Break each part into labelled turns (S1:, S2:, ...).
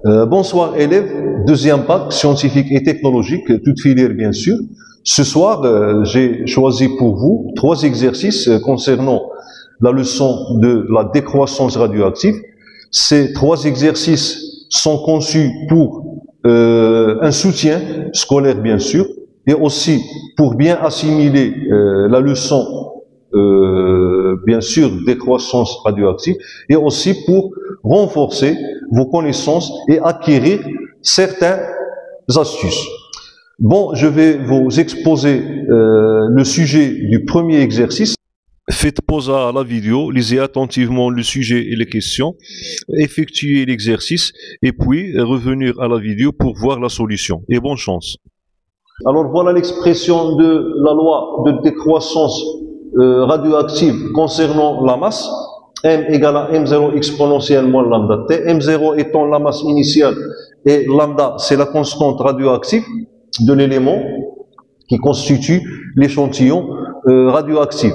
S1: Bonsoir élèves, deuxième bac scientifique et technologique, toute filière bien sûr. Ce soir, j'ai choisi pour vous 3 exercices concernant la leçon de la décroissance radioactive. Ces 3 exercices sont conçus pour un soutien scolaire bien sûr, et aussi pour bien assimiler la leçon bien sûr décroissance radioactive, et aussi pour renforcer vos connaissances et acquérir certaines astuces. Bon, je vais vous exposer le sujet du premier exercice. Faites pause à la vidéo, lisez attentivement le sujet et les questions, effectuez l'exercice et puis revenir à la vidéo pour voir la solution. Et bonne chance. Alors voilà l'expression de la loi de décroissance radioactive concernant la masse. M égale à M0 exponentielle moins lambda T. M0 étant la masse initiale et lambda c'est la constante radioactive de l'élément qui constitue l'échantillon radioactif.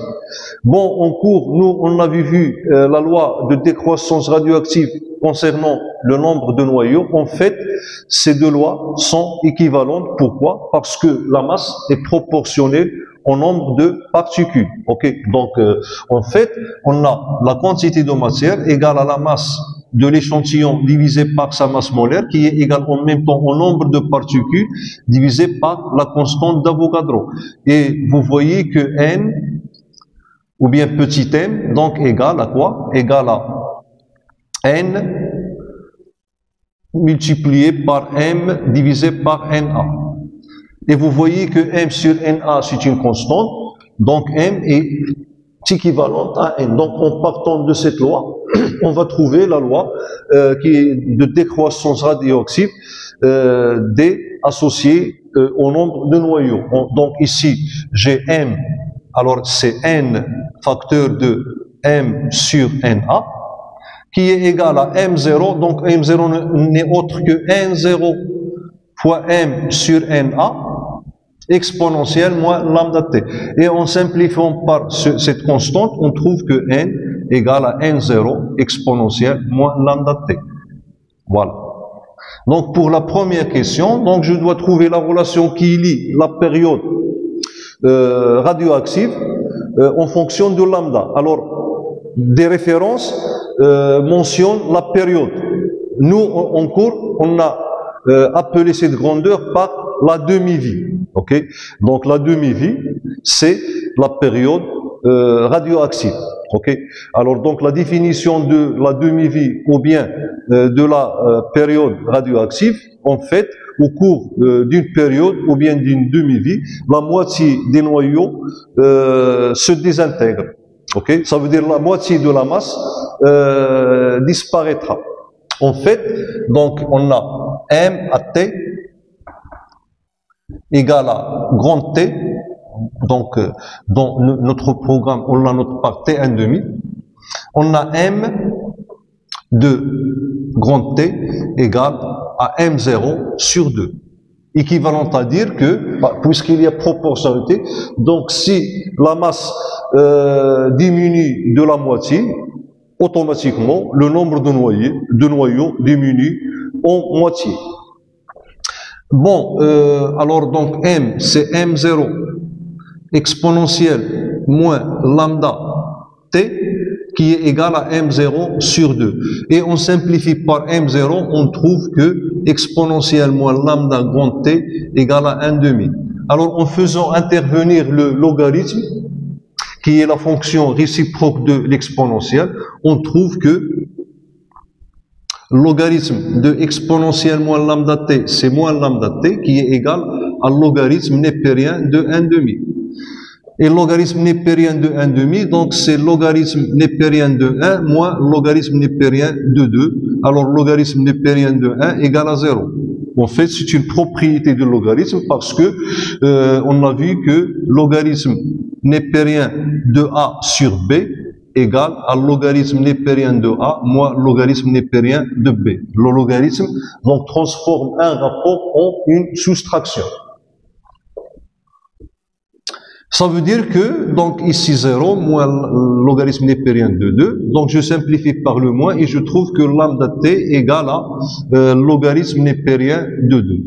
S1: Bon, en cours, nous, on avait vu la loi de décroissance radioactive concernant le nombre de noyaux. En fait, ces deux lois sont équivalentes. Pourquoi? Parce que la masse est proportionnelle au nombre de particules. Ok, donc en fait, on a la quantité de matière égale à la masse de l'échantillon divisé par sa masse molaire, qui est égale en même temps au nombre de particules divisé par la constante d'Avogadro. Et vous voyez que n ou bien petit m donc égale à quoi? Égale à n multiplié par m divisé par na. Et vous voyez que m sur na c'est une constante, donc m est équivalente à n. Donc en partant de cette loi, on va trouver la loi qui est de décroissance radioactive D associée au nombre de noyaux. Donc ici j'ai m, alors c'est n facteur de m sur na, qui est égal à m0, donc m0 n'est autre que n0 fois m sur na, exponentielle moins lambda t. Et en simplifiant par cette constante, on trouve que n égale à n0 exponentielle moins lambda t. Voilà. Donc pour la première question, donc je dois trouver la relation qui lie la période radioactive en fonction de lambda. Alors, des références mentionnent la période. Nous, en cours, on a appelé cette grandeur par la demi-vie. Ok? Donc la demi-vie, c'est la période radioactive. Ok? Alors donc la définition de la demi-vie ou bien de la période radioactive, en fait, au cours d'une période ou bien d'une demi-vie, la moitié des noyaux se désintègre. Ok? Ça veut dire la moitié de la masse disparaîtra. En fait, donc on a m à t égale à grand T, donc dans notre programme on la note par T1,5, on a m de grand T égale à m0 sur 2, équivalent à dire que, puisqu'il y a proportionnalité, donc si la masse diminue de la moitié, automatiquement le nombre de noyaux diminue en moitié. Bon, alors donc m c'est m0 exponentielle moins lambda t qui est égal à m0 sur 2. Et on simplifie par m0, on trouve que exponentielle moins lambda grand t égale à 1,5. Alors en faisant intervenir le logarithme, qui est la fonction réciproque de l'exponentielle, on trouve que logarithme de exponentielle moins lambda t, c'est moins lambda t, qui est égal à logarithme népérien de 1,5. Et logarithme népérien de 1,5, donc c'est logarithme népérien de 1 moins logarithme népérien de 2. Alors logarithme népérien de 1 égale à 0. En fait, c'est une propriété de logarithme parce que on a vu que logarithme népérien de a sur b égale à logarithme népérien de a moins logarithme népérien de b. Le logarithme donc transforme un rapport en une soustraction. Ça veut dire que, donc ici 0 moins le logarithme népérien de 2, donc je simplifie par le moins et je trouve que lambda t égale à logarithme népérien de 2.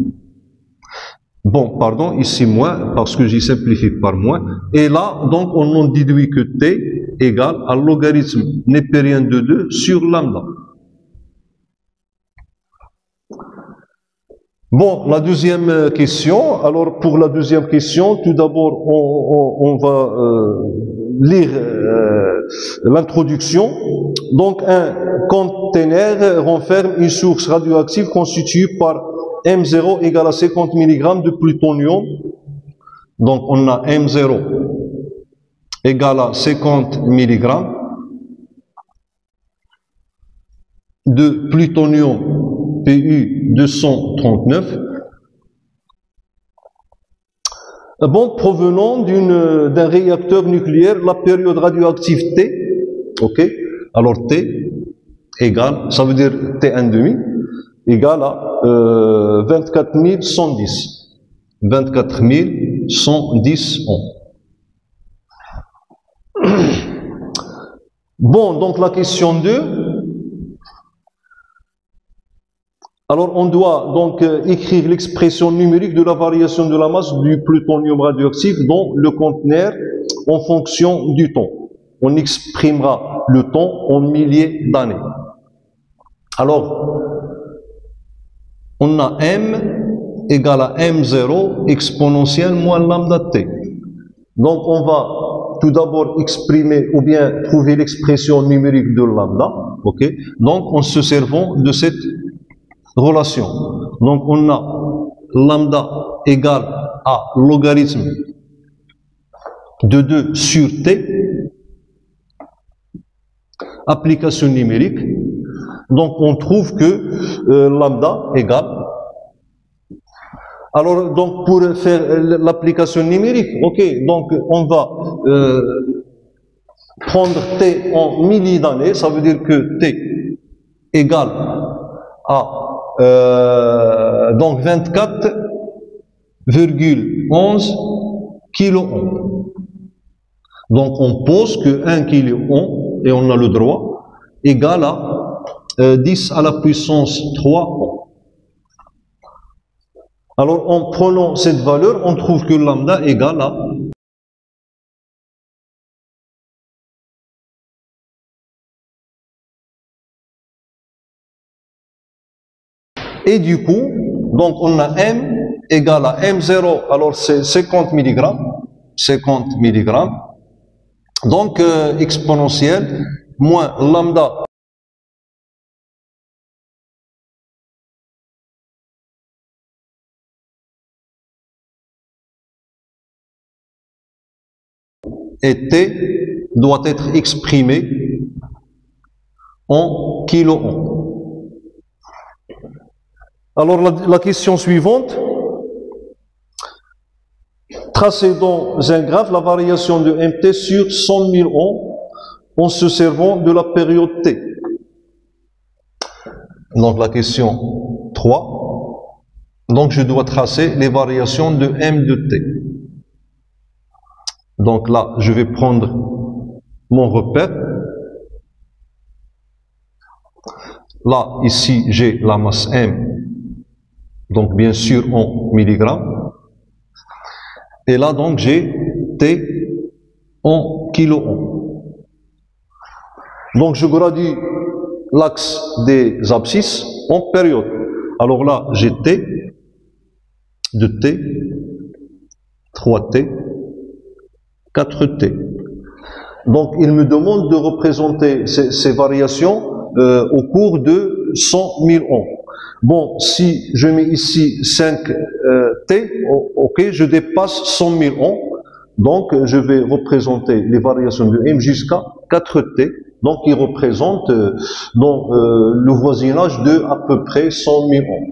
S1: Bon, pardon, ici moins, parce que j'y simplifie par moins. Et là, donc, on en déduit que t égale à logarithme népérien de 2 sur lambda. Bon, la deuxième question. Alors, pour la deuxième question, tout d'abord, on va lire l'introduction. Donc, un conteneur renferme une source radioactive constituée par M0 égale à 50 mg de plutonium. Donc, on a M0 égale à 50 mg de plutonium PU 239, bon, provenant d'un réacteur nucléaire, la période radioactive T, ok, alors T égale, ça veut dire T1,5, égale à 24 110. 24 110 ans. Bon, donc la question 2. Alors, on doit donc écrire l'expression numérique de la variation de la masse du plutonium radioactif dans le conteneur en fonction du temps. On exprimera le temps en milliers d'années. Alors, on a M égale à M0 exponentielle moins lambda T. Donc, on va tout d'abord exprimer ou bien trouver l'expression numérique de lambda, ok? Donc, en se servant de cette relation. Donc, on a lambda égale à logarithme de 2 sur t, application numérique. Donc, on trouve que lambda égale. Alors, donc, pour faire l'application numérique, ok, donc, on va prendre t en milliers d'années, ça veut dire que t égale à donc 24,11 kiloohms. Donc on pose que 1 kiloohm, et on a le droit, égale à 10 à la puissance 3 ohms. Alors en prenant cette valeur, on trouve que lambda égale à et du coup, donc on a M égale à M0, alors c'est 50 mg, 50 mg, donc exponentielle, moins lambda et T doit être exprimé en kiloohms. Alors la question suivante, tracez dans un graphe la variation de MT sur 100 000 ans en se servant de la période T. Donc la question 3, donc je dois tracer les variations de M de T. Donc là, je vais prendre mon repère. Là, ici, j'ai la masse M, donc bien sûr en milligrammes. Et là, donc, j'ai T en kiloohms. Donc, je gradue l'axe des abscisses en période. Alors là, j'ai T, 2T, 3T, 4T. Donc, il me demande de représenter ces variations au cours de 100 000 ans. Bon, si je mets ici 5T, ok, je dépasse 100 000 ans. Donc, je vais représenter les variations de M jusqu'à 4T. Donc, qui représente le voisinage de à peu près 100 000 ans.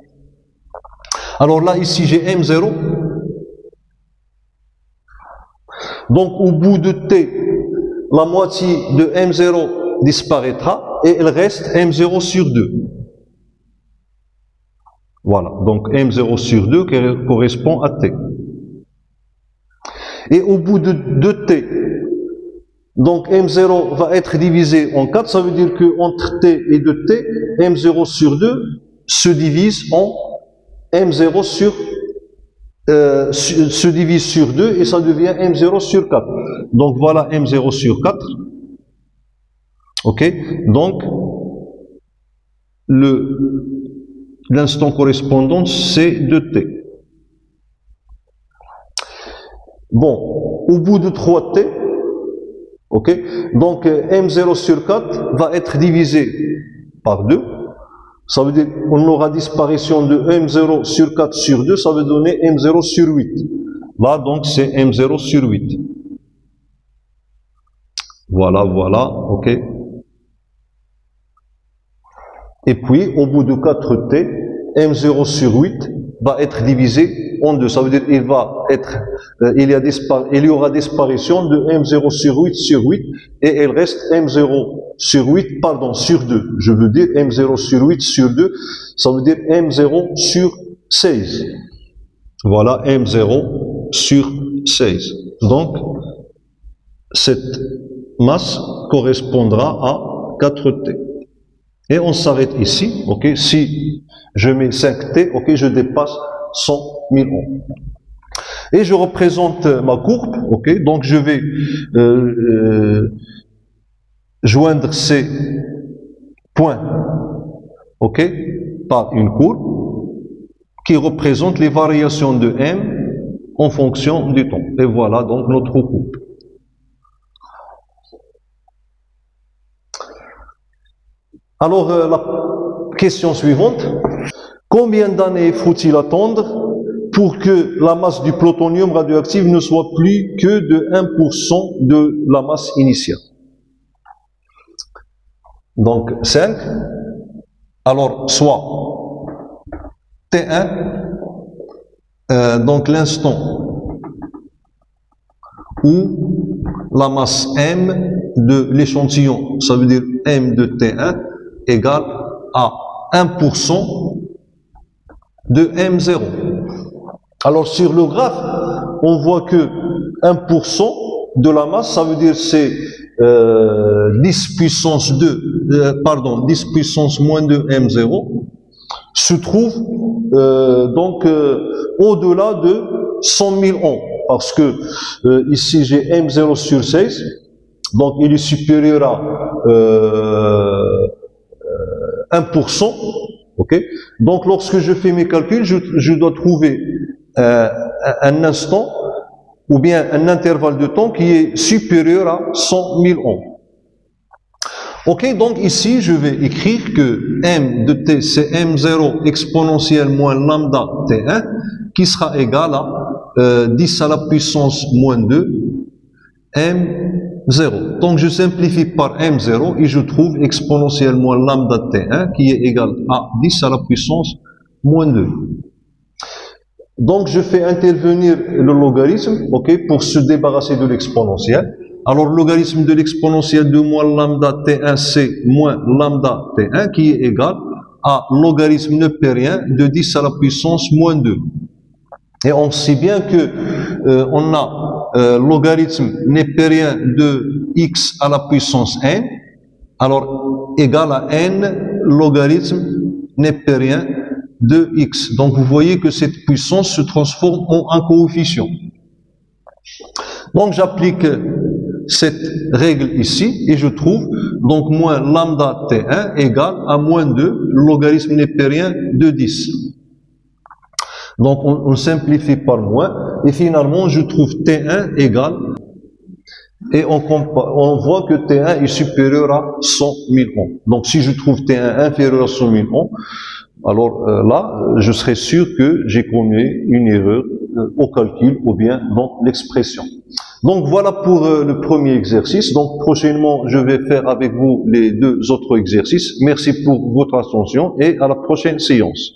S1: Alors là, ici, j'ai M0. Donc, au bout de T, la moitié de M0 disparaîtra et il reste M0 sur 2. Voilà, donc M0 sur 2 qui correspond à T. Et au bout de t, donc M0 va être divisé en 4, ça veut dire que entre t et 2t, M0 sur 2 se divise en M0 se divise sur 2 et ça devient M0 sur 4. Donc voilà M0 sur 4. Ok, donc l'instant correspondant c'est 2t. Bon, au bout de 3t, ok, donc M0 sur 4 va être divisé par 2. Ça veut dire qu'on aura disparition de M0 sur 4 sur 2, ça veut donner M0 sur 8. Là, donc, c'est M0 sur 8. Voilà, ok. Et puis, au bout de 4t, M0 sur 8 va être divisé en 2. Ça veut dire qu'il il y aura disparition de M0 sur 8 sur 8 et il reste M0 sur 8, pardon, sur 2. Je veux dire M0 sur 8 sur 2, ça veut dire M0 sur 16. Voilà, M0 sur 16. Donc, cette masse correspondra à 4T. Et on s'arrête ici, ok. Si je mets 5T, ok, je dépasse 100 000 ohms. Et je représente ma courbe, ok. Donc je vais joindre ces points, ok, par une courbe qui représente les variations de M en fonction du temps. Et voilà donc notre courbe. Alors, la question suivante. Combien d'années faut-il attendre pour que la masse du plutonium radioactif ne soit plus que de 1% de la masse initiale? Donc, 5. Alors, soit T1, donc l'instant où la masse M de l'échantillon, ça veut dire M de T1, égale à 1% de M0. Alors sur le graphe, on voit que 1% de la masse, ça veut dire c'est 10 puissance 2, 10 puissance moins 2 M0, se trouve donc au-delà de 100 000 ohms. Parce que ici j'ai M0 sur 16, donc il est supérieur à 1%, ok. Donc lorsque je fais mes calculs, je dois trouver un instant ou bien un intervalle de temps qui est supérieur à 100 000 ohms. Ok, donc ici je vais écrire que M de T c'est M0 exponentielle moins lambda T1 qui sera égal à 10 à la puissance moins 2 M0. Donc je simplifie par M0 et je trouve exponentielle moins lambda T1 qui est égal à 10 à la puissance moins 2. Donc je fais intervenir le logarithme, ok, pour se débarrasser de l'exponentielle. Alors le logarithme de l'exponentielle de moins lambda T1 c'est moins lambda T1 qui est égal à logarithme neupérien de 10 à la puissance moins 2. Et on sait bien que on a logarithme népérien de x à la puissance n, alors égal à n logarithme népérien de x. Donc vous voyez que cette puissance se transforme en un coefficient. Donc j'applique cette règle ici et je trouve donc moins lambda T1 égale à moins 2 logarithme népérien de 10. Donc on simplifie par moins et finalement je trouve T1 égale et on voit que T1 est supérieur à 100 000 ohms. Donc si je trouve T1 inférieur à 100 000 ohms, alors là je serai sûr que j'ai commis une erreur au calcul ou bien dans l'expression. Donc voilà pour le premier exercice. Donc prochainement je vais faire avec vous les deux autres exercices. Merci pour votre attention et à la prochaine séance.